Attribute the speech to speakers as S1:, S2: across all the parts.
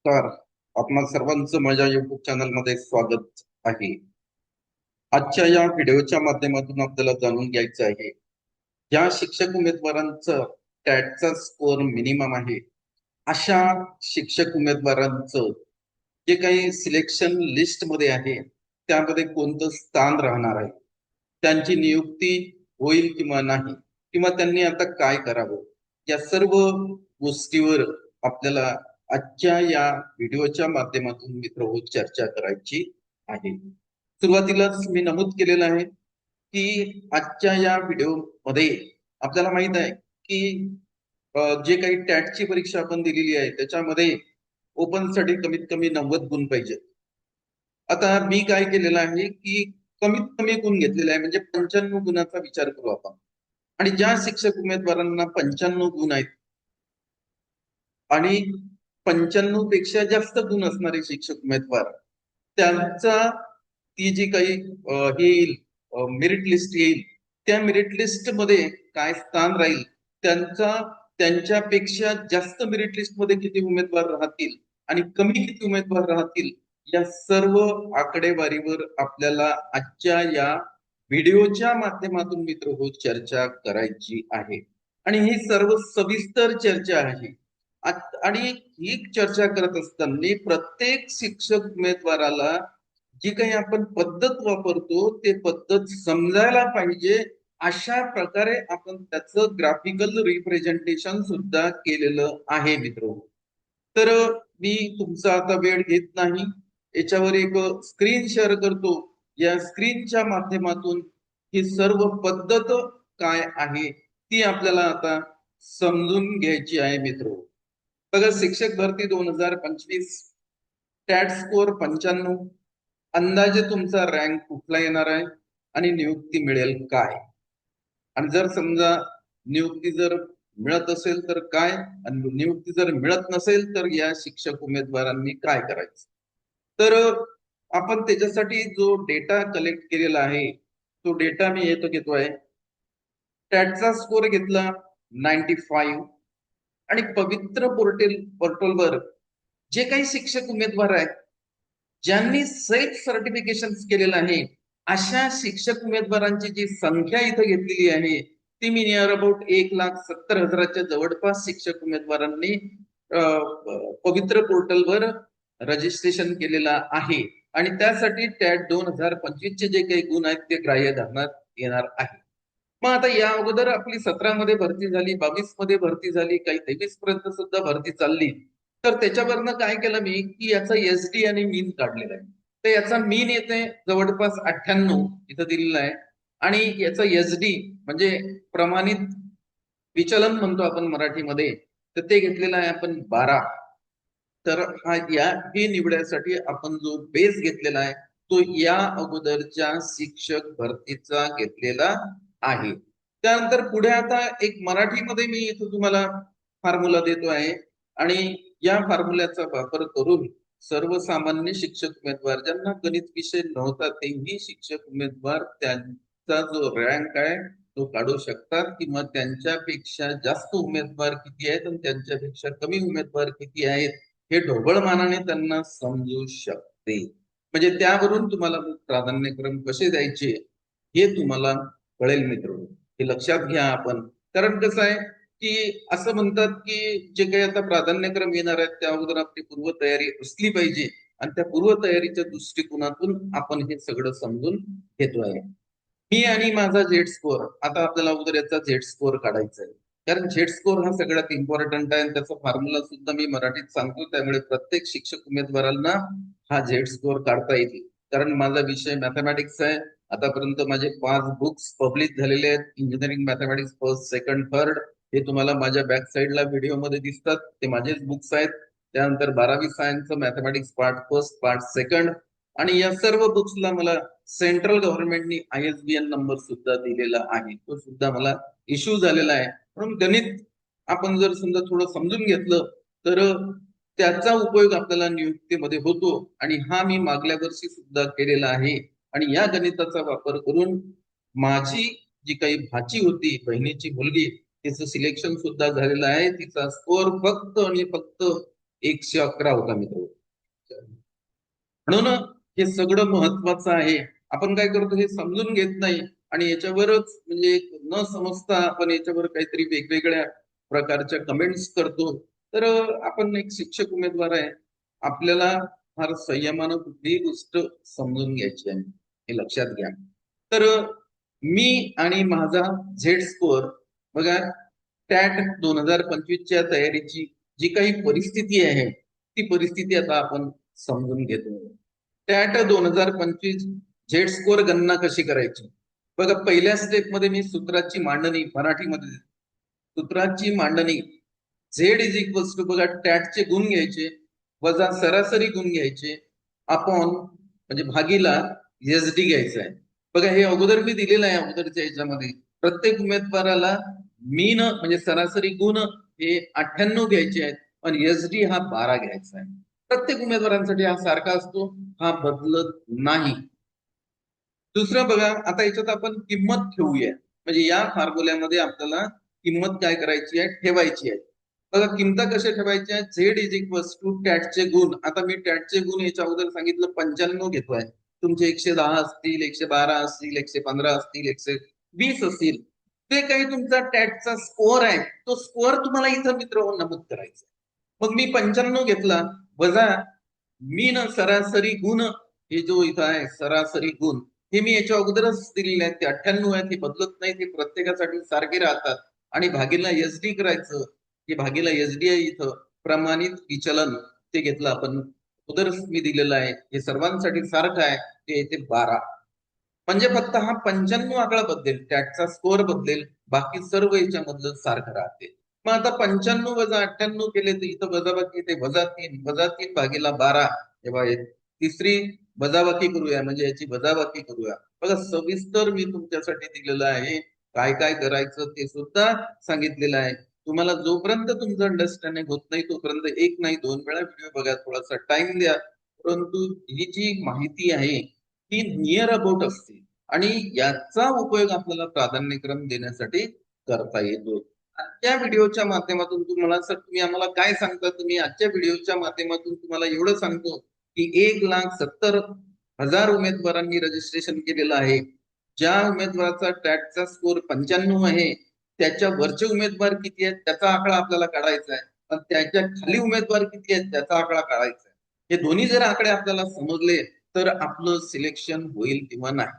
S1: नमस्कार. आपणा सर्वांचं माझ्या युट्यूब चॅनल मध्ये स्वागत आहे. आजच्या या व्हिडिओच्या माध्यमातून आपल्याला जाणून घ्यायचं आहे, ज्या शिक्षक उमेदवारांचं टॅटचा स्कोअर मिनिमम आहे, अशा शिक्षक उमेदवारांचं जे काही सिलेक्शन लिस्ट मध्ये आहे, त्यामध्ये कोणतं स्थान राहणार आहे, त्यांची नियुक्ती होईल किंवा नाही, किंवा त्यांनी आता काय करावं, या सर्व गोष्टीवर आपल्याला आजच्या या व्हिडिओच्या माध्यमातून मित्रहो चर्चा करायची आहे. सुरुवातीलाच मी नमूद केलेलं आहे की आजच्या या व्हिडिओ मध्ये आपल्याला माहित आहे की जे काही टॅटची परीक्षा आपण दिलेली आहे त्याच्यामध्ये ओपन साठी कमीत कमी 90 गुण पाहिजेत. आता मी काय केलेलं आहे की कमीत कमी गुण घेतलेला आहे, म्हणजे 95 गुणाचा विचार करू आपण. आणि ज्या शिक्षक उमेदवारांना 95 गुण आहेत आणि 95 पेक्षा जास्त गुण असणारे शिक्षक उमेदवार, त्यांचा ती जी काही हे येईल, मेरिट लिस्ट येईल, त्या मेरिट लिस्ट मध्ये काय स्थान राहील, त्यांचा त्यांच्यापेक्षा जास्त मेरिट लिस्ट मध्ये किती उमेदवार राहतील आणि कमी किती उमेदवार राहतील, या सर्व आकडेवारीवर आपल्याला आजच्या या व्हिडिओच्या माध्यमातून मित्रहो चर्चा करायची आहे. आणि ही सर्व सविस्तर चर्चा आहे. आणि ही चर्चा करत असताना प्रत्येक शिक्षक उमेदवाराला जी काही आपण पद्धत वापरतो ते पद्धत समजायला पाहिजे, अशा प्रकारे आपण त्याचं ग्राफिकल रिप्रेझेंटेशन सुद्धा केलेलं आहे मित्र. तर मी तुमचा आता वेळ घेत नाही, याच्यावर एक स्क्रीन शेअर करतो. या स्क्रीनच्या माध्यमातून ही सर्व पद्धत काय आहे ती आपल्याला आता समजून घ्यायची आहे मित्र. बघा, शिक्षक भरती 2025, टॅट स्कोअर 95, अंदाजे तुमचा रँक कुठला येणार आहे आणि नियुक्ती मिळेल काय. आणि जर समजा नियुक्ती जर मिळत असेल तर काय, आणि नियुक्ती जर मिळत नसेल तर या शिक्षक उमेदवारांनी काय करायचं. तर आपण त्याच्यासाठी जो डेटा कलेक्ट केलेला आहे तो डेटा मी येतो घेतोय. टॅटचा स्कोअर घेतला 95 आणि पवित्र पोर्टलवर जे काही शिक्षक उमेदवार आहेत ज्यांनी सेल्फ सर्टिफिकेशन केलेलं आहे, अशा शिक्षक उमेदवारांची जी संख्या इथं घेतलेली आहे ती मी नियर अबाउट 1,70,000च्या जवळपास शिक्षक उमेदवारांनी पवित्र पोर्टलवर रजिस्ट्रेशन केलेलं आहे. आणि त्यासाठी टॅट 2025 चे जे काही गुण आहेत ते ग्राह्य धरण्यात येणार आहे. मग आता या अगोदर आपली 17 मध्ये भरती झाली, 22 मध्ये भरती झाली, काही 23 पर्यंत सुद्धा भरती चालली. तर त्याच्यावरनं काय केलं मी की याचा एसडी आणि मीन काढलेला आहे. तर याचा मीन येते जवळपास 98 इथं दिलेला आहे, आणि याचा एसडी म्हणजे प्रमाणित विचलन म्हणतो आपण मराठीमध्ये, तर ते घेतलेलं आहे आपण 12. तर हा हे निवडायसाठी आपण जो बेस घेतलेला आहे तो या अगोदरच्या शिक्षक भरतीचा घेतलेला आहे. त्यानंतर पुढे आता एक मराठीमध्ये मी इथं तुम्हाला फॉर्म्युला देतो आहे, आणि या फॉर्म्युल्याचा वापर करून सर्वसामान्य शिक्षक उमेदवार ज्यांना गणित विषय नव्हता तेही शिक्षक उमेदवार त्यांचा जो रँक आहे तो काढू शकतात, किंवा त्यांच्यापेक्षा जास्त उमेदवार किती आहेत आणि त्यांच्यापेक्षा कमी उमेदवार किती आहेत हे ढोबळमानाने त्यांना समजू शकते. म्हणजे त्यावरून तुम्हाला प्राधान्यक्रम कसे द्यायचे हे तुम्हाला कळेल मित्र. हे लक्षात घ्या आपण. कारण कसं आहे की असं म्हणतात की जे काही आता प्राधान्यक्रम येणार आहेत त्या अगोदर आपली पूर्वतयारी असली पाहिजे, आणि त्या पूर्वतयारीच्या दृष्टिकोनातून आपण हे सगळं समजून घेतो आहे. मी आणि माझा झेड स्कोअर, आता आपल्याला अगोदर याचा झेड स्कोअर काढायचा आहे, कारण झेड स्कोअर हा सगळ्यात इम्पॉर्टंट आहे. त्याचा फॉर्म्युला सुद्धा मी मराठीत सांगतो, त्यामुळे प्रत्येक शिक्षक उमेदवारांना हा झेड स्कोअर काढता येईल. कारण माझा विषय मॅथमॅटिक्स आहे. आतापर्यंत माझे 5 बुक्स पब्लिश झालेले आहेत, engineering mathematics first, second, third. हे तुम्हाला माझ्या बॅक साईडला व्हिडिओ मध्ये दिसतात, ते माझेच बुक्स आहेत. त्यानंतर 12वी सायन्सचं mathematics part first, part second, आणि या सर्व बुक्सला मला सेंट्रल गव्हर्नमेंटनी ISBN नंबर सुद्धा दिलेला आहे, तो सुद्धा मला इश्यू झालेला आहे. म्हणून गणित आपण जर समजा थोडं समजून घेतलं तर त्याचा उपयोग आपल्याला नियुक्तीमध्ये होतो. आणि हा मी मागल्या वर्षी सुद्धा केलेला आहे. आणि या गणिताचा वापर करून माझी जी काही भाची होती, बहिणीची मुलगी, तिचं सिलेक्शन सुद्धा झालेलं आहे. तिचा स्कोअर फक्त आणि फक्त 111 होता मित्र. म्हणून हे सगळं महत्वाचं आहे. आपण काय करतो हे समजून घेत नाही आणि याच्यावरच म्हणजे न समजता आपण याच्यावर काहीतरी वेगवेगळ्या प्रकारच्या कमेंट्स करतो. तर आपण एक शिक्षक उमेदवार आहे, आपल्याला फार संयमानं कुठलीही गोष्ट समजून घ्यायची आहे, हे लक्षात घ्या. तर मी आणि माझा झेड स्कोअर बघा, टॅट 2025च्या तयारीची जी काही परिस्थिती आहे ती परिस्थिती आता आपण समजून घेतो. टॅट 2025 झेड स्कोअर गणना कशी करायची बघा. पहिल्या स्टेप मध्ये मी सूत्राची मांडणी मराठीमध्ये देतो. सूत्राची मांडणी झेड इज इक्वल्स टू बघा, टॅटचे गुण घ्यायचे वजा सरासरी गुण घ्यायचे अपॉन म्हणजे भागीला एसडी घ्यायचा आहे. बघा हे अगोदर मी दिलेलं आहे. अगोदरच्या याच्यामध्ये प्रत्येक उमेदवाराला मीन म्हणजे सरासरी गुण हे 98 घ्यायचे आहेत आणि एसडी हा 12 घ्यायचा आहे. प्रत्येक उमेदवारांसाठी हा सारखा असतो, हा बदलत नाही. दुसरं बघा, आता याच्यात आपण किंमत ठेवूया. म्हणजे या फॉर्म्युल्यामध्ये आपल्याला किंमत काय करायची आहे, ठेवायची आहे. बघा किंमत कशा ठेवायच्या, झेड इज इक्वल्स टू टॅटचे गुण. आता मी टॅटचे गुण याच्या अगोदर सांगितलं 95 घेतोय. तुमचे 110 असतील, 112 असतील, 115 असतील, 120 असतील, ते काही तुमचा टॅटचा स्कोअर आहे, तो स्कोअर तुम्हाला इथं मित्र नमूद करायचा. मग मी 95 घेतला वजा मीन सरासरी गुण, हे जो इथं आहे सरासरी गुण, हे मी याच्या अगोदरच दिलेले आहेत. ते 98 आहेत, ते बदलत नाही, ते प्रत्येकासाठी सारखे राहतात. आणि भागीला एसडी करायचं, हे भागीला एसडी आहे इथं प्रमाणित विचलन, ते घेतलं आपण अगोदर मी दिलेलं आहे, हे सर्वांसाठी सारखं आहे, ते येते 12. म्हणजे फक्त हा 95 आकडा बदलेल, टॅटचा स्कोअर बदलेल, बाकी सर्व याच्यामधलं सारखं राहते. मग आता 95 वजा 98 केले तर इथं वजाबाकी येते वजा 3, वजा 3 भागीला 12. तेव्हा तिसरी वजाबाकी करूया, म्हणजे याची वजाबाकी करूया. बघा सविस्तर मी तुमच्यासाठी दिलेलं आहे, काय काय करायचं ते सुद्धा सांगितलेलं आहे. तुम्हाला जोपर्यंत तुमचं अंडरस्टँडिंग होत नाही तोपर्यंत एक नाही 2 वेळा व्हिडिओ बघा, थोडासा टाइम द्या. परंतु ही जी माहिती आहे ही नियर अबाउट असते आणि याचा उपयोग आपल्याला प्राधान्यक्रम देण्यासाठी करता येतो. आजच्या व्हिडिओच्या माध्यमातून तुम्हाला सर तुम्ही आम्हाला काय सांगता, तुम्ही आजच्या व्हिडिओच्या माध्यमातून तुम्हाला एवढं सांगतो की 1,70,000 उमेदवारांनी रजिस्ट्रेशन केलेलं आहे. ज्या उमेदवाराचा टॅटचा स्कोर 95 आहे, त्याच्या वरचे उमेदवार किती आहेत त्याचा आकडा आपल्याला काढायचा आहे, आणि त्याच्या खाली उमेदवार किती आहेत त्याचा आकडा काढायचा आहे. हे दोन्ही जर आकडे आपल्याला समजले तर आपलं सिलेक्शन होईल किंवा नाही,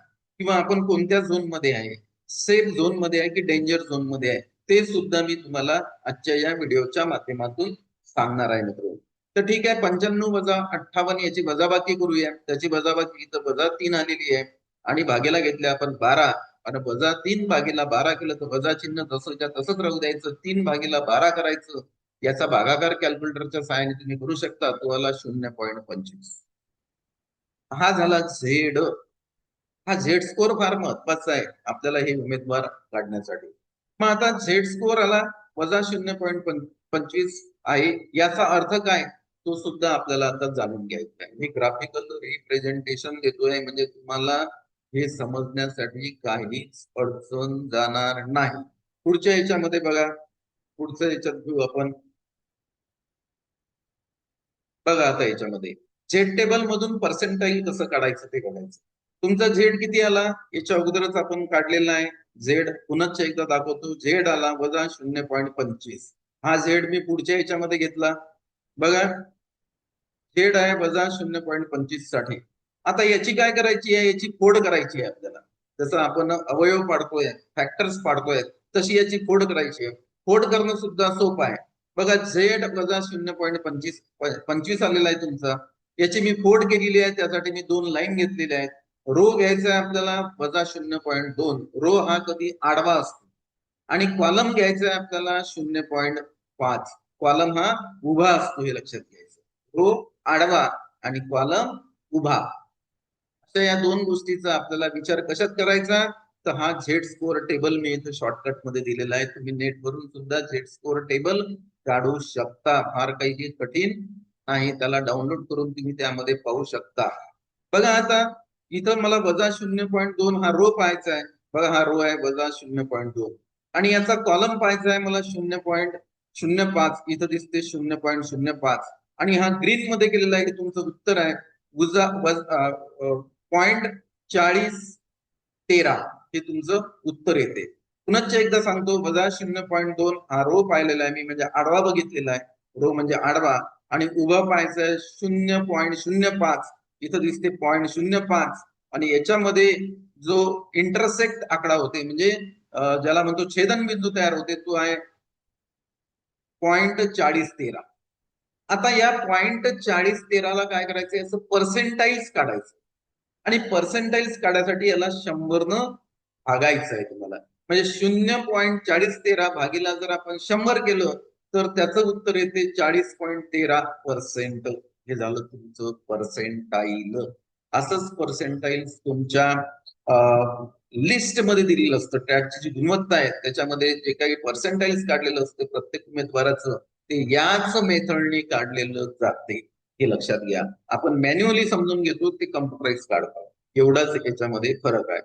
S1: किंवा आपण कोणत्या झोन मध्ये आहे, सेफ झोन मध्ये आहे की डेंजर झोन मध्ये आहे, ते सुद्धा मी तुम्हाला आजच्या या व्हिडिओच्या माध्यमातून सांगणार आहे मित्र. तर ठीक आहे, 95 वजा 58 याची वजाबाकी करूया. त्याची वजाबाकी इथं वजा 3 आलेली आहे आणि भागेला घेतल्या आपण 12, आणि वजा 3 भागीला 12 केलं तर वजा चिन्ह तसंच्या तसंच राहू द्यायचं, 3 भागीला 12 करायचं. याचा भागाकार कॅल्क्युलेटरच्या सहाय्याने तुम्ही करू शकता, तो आला 0.25. हा झाला झेड. हा झेड स्कोअर फार महत्वाचा आहे आपल्याला हे उमेदवार काढण्यासाठी. मग आता झेड स्कोअर आला वजा 0.25 आहे, याचा अर्थ काय तो सुद्धा आपल्याला आता जाणून घ्यायचा आहे. मी ग्राफिकल रिप्रेझेंटेशन देतोय म्हणजे तुम्हाला हे समजण्यासाठी काहीच अडचण जाणार नाही. पुढच्या याच्यामध्ये बघा, पुढच्या याच्यात घेऊ आपण. बघा आता याच्यामध्ये झेड टेबल मधून पर्सेंटाईल कसं काढायचं ते बघायचं. तुमचा झेड किती आला याच्या अगोदरच आपण काढलेला आहे. झेड पुन्हा एकदा दाखवतो, झेड आला वजा 0.25. हा झेड मी पुढच्या याच्यामध्ये घेतला. बघा झेड आहे वजा 0.25 साठी. आता याची काय करायची आहे, याची फोड करायची आहे आपल्याला. जसं आपण अवयव पाडतोय, फॅक्टर्स पाडतोय, तशी याची फोड करायची आहे. फोड करणं सुद्धा सोपं आहे. बघा झेड वजा 0.25 आलेला आहे तुमचा, याची मी फोड केलेली आहे. त्यासाठी मी 2 लाईन घेतलेल्या आहेत. रो घ्यायचा आहे आपल्याला वजा 0.2. रो हा कधी आडवा असतो, आणि कॉलम घ्यायचा आहे आपल्याला 0.5. कॉलम हा उभा असतो, हे लक्षात घ्यायचं. रो आडवा आणि कॉलम उभा, अशा या 2 गोष्टीचा आपल्याला विचार कशात करायचा. तर हा झेड स्कोअर टेबल मी इथे शॉर्टकट मध्ये दिलेला आहे. तुम्ही नेट वरून सुद्धा झेड स्कोअर टेबल काढू शकता, फार काही कठीण नाही. त्याला डाउनलोड करून तुम्ही त्यामध्ये पाहू शकता. बघा आता इथं मला वजा 0.2 हा रो पाहायचा आहे. बघा हा रो आहे वजा 0.2, आणि याचा कॉलम पाहायचा आहे मला 0.05. इथं दिसते 0.05, आणि हा ग्रीन मध्ये केलेला आहे हे तुमचं उत्तर आहे. 0.4013 हे तुमचं उत्तर येते. पुनश्च एकदा सांगतो, -0.2 हा रो पाहिलेला आहे मी, म्हणजे आडवा बघितलेला आहे. रो म्हणजे आडवा, आणि उभा पाहायचा आहे 0.05. इथं दिसते 0.05, आणि याच्यामध्ये जो इंटरसेक्ट आकडा होते, म्हणजे ज्याला म्हणतो छेदनबिंदू तयार होते, तो आहे 0.4013. आता या 0.4013ला काय करायचंय, असं पर्सेंटाईज काढायचं, आणि पर्सेंटाईज काढायसाठी याला 100 भागायचं आहे तुम्हाला. म्हणजे 0.4013 भागीला जर आपण 100 केलं तर त्याचं उत्तर येते 40.13%. हे झालं तुमचं पर्सेंटाईल. असंच पर्सेंटाईल तुमच्या लिस्ट मध्ये दिलेलं असतं. टॅटची जी गुणवत्ता आहे त्याच्यामध्ये जे काही पर्सेंटाईल काढलेलं असतं प्रत्येक उमेदवाराचं, ते याच मेथडने काढलेलं जाते. हे लक्षात घ्या. आपण मॅन्युअली समजून घेतो, ते कम्प्युटराईज काढतात. एवढाच याच्यामध्ये फरक आहे.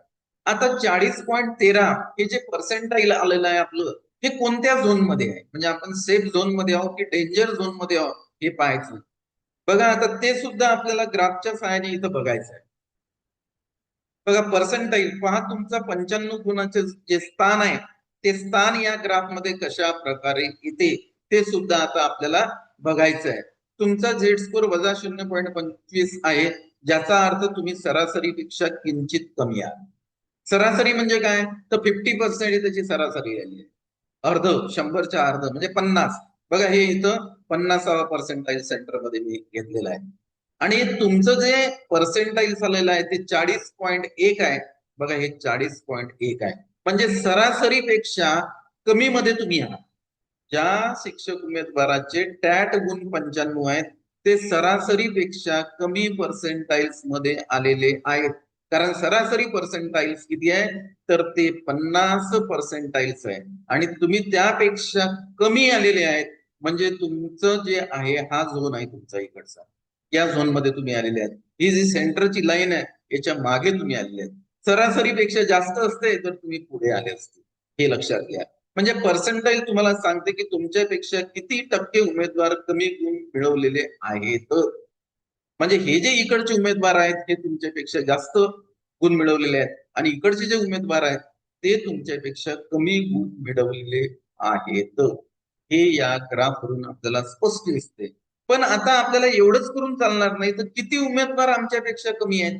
S1: आता 40.13 हे जे पर्सेंटाईल आलेलं आहे आपलं, हे कोणत्या झोन मध्ये आहे, म्हणजे आपण सेफ झोन मध्ये आहोत की डेंजर झोन मध्ये आहोत हे पाहायचं. बघा आता ते सुद्धा आपल्याला ग्राफच्या सहाय्याने इथं बघायचं आहे. बघा पर्सेंटाईल पहा, तुमचा 95 गुणाचे जे स्थान आहे ते स्थान या ग्राफ मध्ये कशा प्रकारे येते ते सुद्धा आता आपल्याला बघायचं आहे. तुमचा झेड स्कोर -0.25 आहे, ज्याचा अर्थ तुम्ही सरासरीपेक्षा किंचित कमी आहात. सरासरी म्हणजे काय, तर 50% त्याची सरासरी आली आहे. अर्ध, 100च्या अर्ध म्हणजे 50. बघा हे इथं 50वा पर्सेंटाईल सेंटर मध्ये मी घेतलेला आहे. आणि तुमचं जे पर्सेंटाईल झालेलं आहे ते 40.1 आहे. बघा हे 40.1 आहे, म्हणजे सरासरीपेक्षा कमी मध्ये तुम्ही आहात. ज्या शिक्षक उमेदवाराचे टॅट गुण 95 आहेत ते सरासरीपेक्षा कमी पर्सेंटाईल्स मध्ये आलेले आहेत. कारण सरासरी पर्सेंटाईल्स किती आहे, तर ते 50 पर्सेंटाईल्स आहे, आणि तुम्ही त्यापेक्षा कमी आलेले आहेत. म्हणजे तुमचं जे आहे हा झोन आहे तुमचा इकडचा, या झोन मध्ये तुम्ही आलेले आहेत. ही जी सेंटरची लाईन आहे याच्या मागे तुम्ही आलेले आहेत. सरासरीपेक्षा जास्त असते तर तुम्ही पुढे आले असते. हे लक्षात घ्या. म्हणजे पर्सेंटाईल तुम्हाला सांगते की तुमच्यापेक्षा किती टक्के उमेदवार कमी गुण मिळवलेले आहेत. म्हणजे हे जे इकडचे उमेदवार आहेत हे तुमच्यापेक्षा जास्त गुण मिळवलेले आहेत, आणि इकडचे जे उमेदवार आहेत ते तुमच्यापेक्षा कमी गुण मिळवलेले आहेत. हे या ग्राफवरून आपल्याला स्पष्ट दिसते. पण आता आपल्याला एवढंच करून चालणार नाही, तर किती उमेदवार आमच्यापेक्षा कमी आहेत,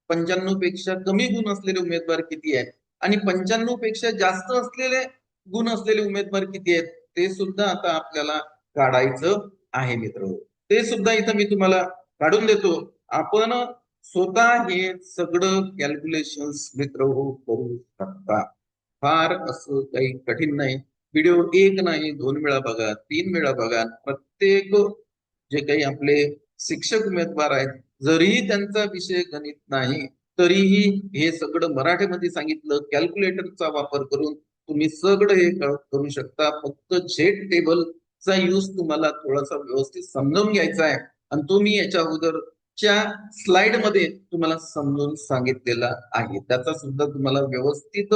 S1: 95 पेक्षा कमी गुण असलेले उमेदवार किती आहेत, आणि 95 पेक्षा जास्त असलेले गुण असलेले उमेदवार किती आहेत, ते सुद्धा आता आपल्याला काढायचं आहे मित्र. ते सुद्धा इथं मी तुम्हाला काढून देतो. आपण स्वतः हे सगळं कॅल्क्युलेशन्स मित्र करू शकता. फार असं काही कठीण नाही. व्हिडिओ एक नाही 2 वेळा बघा, 3 वेळा बघा. प्रत्येक जे काही आपले शिक्षक उमेदवार आहेत, जरीही त्यांचा विषय गणित नाही तरीही हे सगळं मराठीमध्ये सांगितलं, कॅल्क्युलेटरचा वापर करून तुम्ही सगळं हे करू शकता. फक्त झेड टेबलचा यूज तुम्हाला थोडासा व्यवस्थित समजून घ्यायचा आहे, आणि तो मी याच्या अगोदरच्या स्लाइड मध्ये तुम्हाला समजून सांगितलेला आहे. त्याचा सुद्धा तुम्हाला व्यवस्थित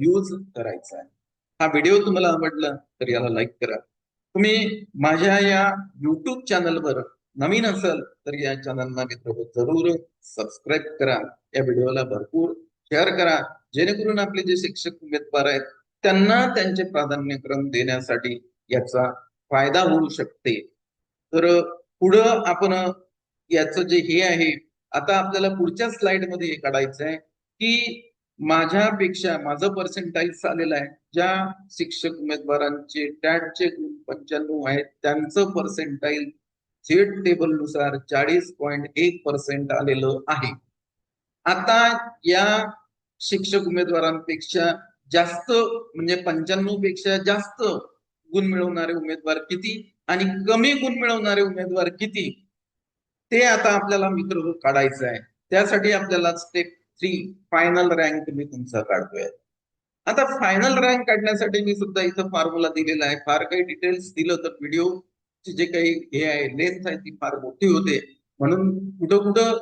S1: यूज करायचा आहे. हा व्हिडिओ तुम्हाला आवडला तर याला लाईक करा. तुम्ही माझ्या या युट्यूब चॅनलवर नवीन असाल तर या चॅनलला मित्र जरूर सबस्क्राईब करा. या व्हिडिओला भरपूर शेअर करा, जेणेकरून आपले जे शिक्षक उमेदवार आहेत त्यांना त्यांचे प्राधान्यक्रम देण्यासाठी याचा फायदा होऊ शकते. तर पुढं आपण याचं जे हे आहे, आता आपल्याला पुढच्या स्लाइड मध्ये हे काढायचं आहे की माझ्यापेक्षा माझं पर्सेंटाईल आलेलं आहे, ज्या शिक्षक उमेदवारांचे टॅटचे गुण 95 आहेत त्यांचं पर्सेंटाईल झेड टेबल नुसार 40.1% आलेलं आहे. आता या शिक्षक उमेदवारांपेक्षा जास्त, म्हणजे 95 पेक्षा जास्त गुण मिळवणारे उमेदवार किती आणि कमी गुण मिळवणारे उमेदवार किती, ते आता आपल्याला मित्र काढायचं आहे. त्यासाठी आपल्याला स्टेप 3 फायनल रँक मी तुमचा काढतोय. आता फायनल रँक काढण्यासाठी मी सुद्धा इथं फॉर्म्युला दिलेला आहे. फार काही डिटेल्स दिलं तर व्हिडिओची जे काही हे आहे लेंथ आहे ती फार मोठी होते, म्हणून कुठं कुठं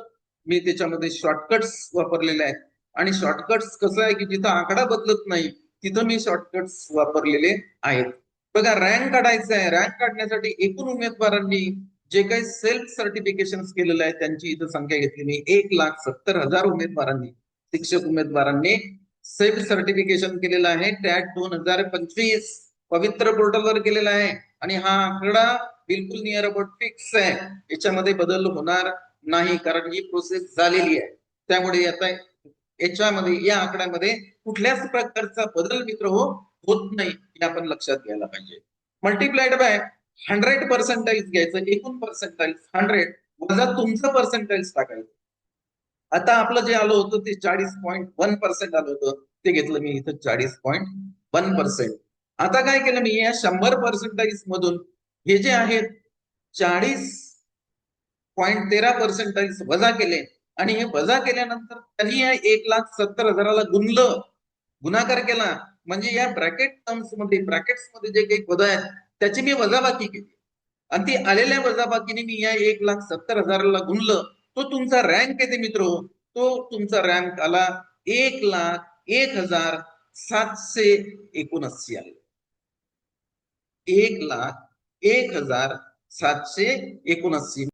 S1: मी त्याच्यामध्ये शॉर्टकट्स वापरलेले आहेत. आणि शॉर्टकट्स कसं आहे की जिथं आकडा बदलत नाही तिथं मी शॉर्टकट्स वापरलेले आहेत. बघा रँक काढायचं आहे. रँक काढण्यासाठी एकूण उमेदवारांनी जे काही सेल्फ सर्टिफिकेशन केलेलं आहे त्यांची इथं संख्या घेतली मी 1,70,000 उमेदवारांनी, शिक्षक उमेदवारांनी सेल्फ सर्टिफिकेशन केलेलं आहे. टॅट 2025 पवित्र पोर्टलवर केलेला आहे आणि हा आकडा बिलकुल नियर अबाउट फिक्स आहे. याच्यामध्ये बदल होणार नाही कारण ही प्रोसेस झालेली आहे. त्यामुळे आता याच्यामध्ये या आकड्यामध्ये कुठल्याच प्रकारचा बदल मित्र होत नाही हे आपण लक्षात घ्यायला पाहिजे. मल्टिप्लाइड बाय 100% घ्यायचं, एकूण पर्सेंटाइल 100 वजा तुमचं पर्सेंटाइल टाकायचं. आता आपलं जे आलं होतं ते 40.1% आलं होतं, ते घेतलं मी इथं 40.1%. आता काय केलं मी या 100% मधून हे जे आहेत 40.13% वजा केले आणि हे वजा केल्यानंतर त्यांनी या 1,70,000 गुणलं, गुणाकार केला. म्हणजे या ब्रॅकेट टर्म्स मध्ये ब्रॅकेट्स मध्ये जे काही पद आहेत त्याची मी वजाबाकी केली आणि ती आलेल्या वजाबाकीने मी या 1,70,000 गुणलं. तो तुमचा रँक येते मित्र, तो तुमचा रँक आला 1,01,779 आले. 1,01,779.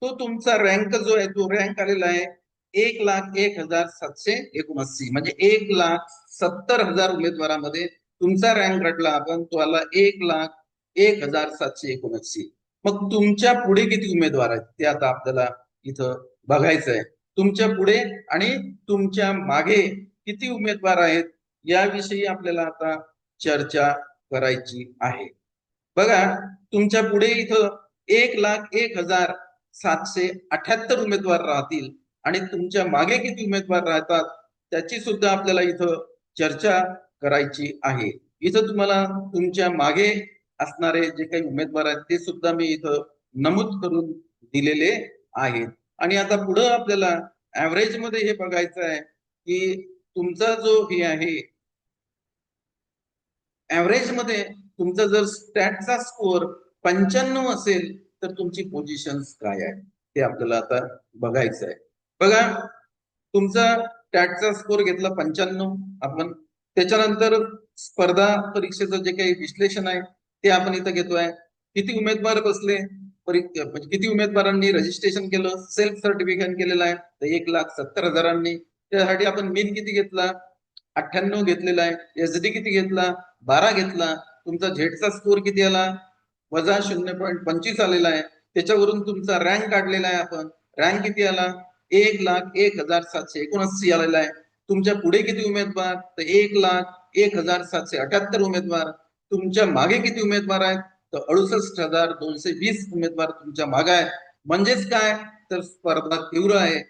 S1: तो तुमचा रँक जो आहे तो रँक आलेला आहे 1,01,779. म्हणजे 1,70,000 उमेदवारामध्ये तुमचा रँक घडला आपण तो आला 1,01,779. मग तुमच्या पुढे किती उमेदवार आहेत ते आता आपल्याला इथं बघायचं आहे. तुमच्या पुढे आणि तुमच्या मागे किती उमेदवार आहेत याविषयी आपल्याला आता चर्चा करायची आहे. बघा तुमच्या पुढे इथं 1,01,778 उमेदवार राहतील आणि तुमच्या मागे किती उमेदवार राहतात त्याची सुद्धा आपल्याला इथं चर्चा करायची आहे. इथं तुम्हाला तुमच्या मागे असणारे जे काही उमेदवार आहेत ते सुद्धा मी इथं नमूद करून दिलेले आहेत. आणि आता पुढं आपल्याला ऍव्हरेज मध्ये हे बघायचं आहे की तुमचा जो हे आहे ऍव्हरेज मध्ये तुमचा जर स्टॅटचा स्कोअर 95 असेल तर तुमची पोझिशन काय आहे ते आपल्याला आता बघायचं आहे. बघा तुमचा स्टॅटचा स्कोअर घेतला 95 आपण. त्याच्यानंतर स्पर्धा परीक्षेचं जे काही विश्लेषण आहे ते आपण इथं घेतोय. किती उमेदवार बसले, म्हणजे किती उमेदवारांनी रजिस्ट्रेशन केलं, सेल्फ सर्टिफिकेशन केलेलं आहे तर 1,70,000. त्यासाठी आपण मीन किती घेतला 98 घेतलेला आहे. एसडी किती घेतला 12 घेतला. तुमचा झेडचा स्कोअर किती आला वजा 0.25 आलेला आहे. त्याच्यावरून तुमचा रँक काढलेला आहे आपण. रँक किती आला 1,01,779 आलेला आहे. तुमच्या पुढे किती उमेदवार तर 1,01,778 उमेदवार. तुमच्या मागे किती उमेदवार आहेत तर 68,220 उमेदवार तुमच्या मागे आहेत. म्हणजेच काय तर स्पर्धा तीव्र आहे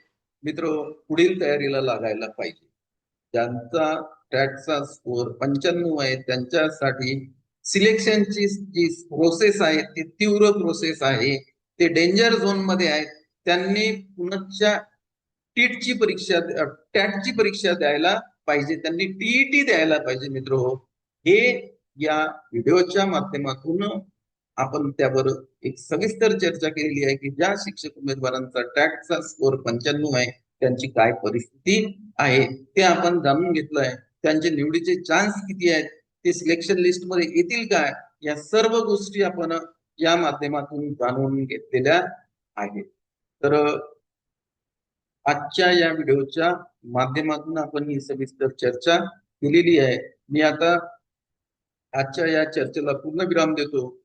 S1: मित्र, पुढील तयारीला लागायला पाहिजे. ज्यांचा टॅटचा स्कोअर 95 आहे त्यांच्यासाठी सिलेक्शनची जी प्रोसेस आहे ती तीव्र प्रोसेस आहे. ते डेंजर झोन मध्ये आहेत. त्यांनी पुनच्या टीटची परीक्षा टॅटची परीक्षा द्यायला पाहिजे, त्यांनी टीईटी द्यायला पाहिजे मित्र हो. हे या व्हिडिओच्या माध्यमातून आपण त्यावर एक सविस्तर चर्चा केलेली आहे की ज्या शिक्षक उमेदवारांचा टॅटचा स्कोअर 95 आहे त्यांची काय परिस्थिती आहे ते आपण जाणून घेतलंय. त्यांचे निवडीचे चान्स किती आहेत, ते सिलेक्शन लिस्ट मध्ये येतील काय, या सर्व गोष्टी आपण या माध्यमातून जाणून घेतलेल्या आहेत. तर आजच्या या व्हिडिओच्या माध्यमातून आपण ही सविस्तर चर्चा केलेली आहे. मी आता आजच्या या चर्चेला पूर्ण विराम देतो.